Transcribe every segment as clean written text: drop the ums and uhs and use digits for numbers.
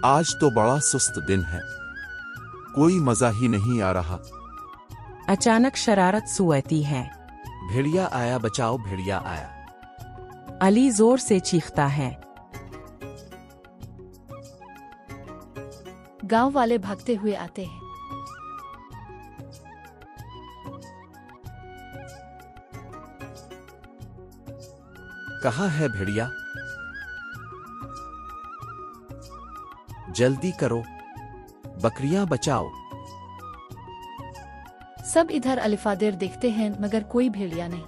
आज तो बड़ा सुस्त दिन है, कोई मजा ही नहीं आ रहा। अचानक शरारत सुअती है। भेड़िया आया, बचाओ भेड़िया आया। अली जोर से चीखता है। गांव वाले भागते हुए आते हैं। कहाँ है भेड़िया? जल्दी करो, बकरियां बचाओ। सब इधर अलिफादेर देखते हैं मगर कोई भेड़िया नहीं।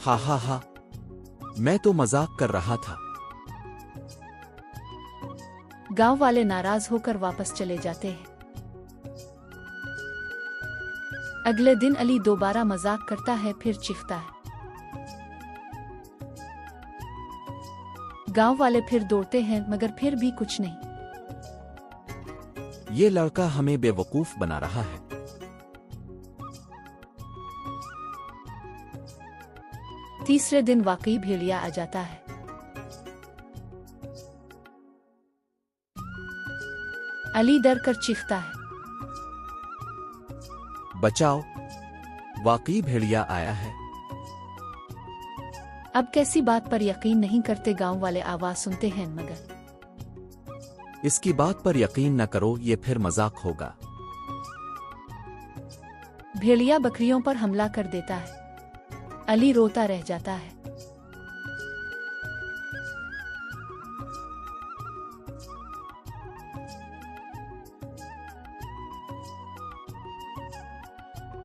हा हा हा, मैं तो मजाक कर रहा था। गांव वाले नाराज होकर वापस चले जाते हैं। अगले दिन अली दोबारा मजाक करता है, फिर चीखता है। गांव वाले फिर दौड़ते हैं मगर फिर भी कुछ नहीं। ये लड़का हमें बेवकूफ बना रहा है। तीसरे दिन वाकई भेड़िया आ जाता है। अली डर कर चीखता है। बचाओ, वाकई भेड़िया आया है। अब कैसी बात पर यकीन नहीं करते गांव वाले आवाज सुनते हैं मगर इसकी बात पर यकीन न करो, ये फिर मजाक होगा। भेड़िया बकरियों पर हमला कर देता है। अली रोता रह जाता है।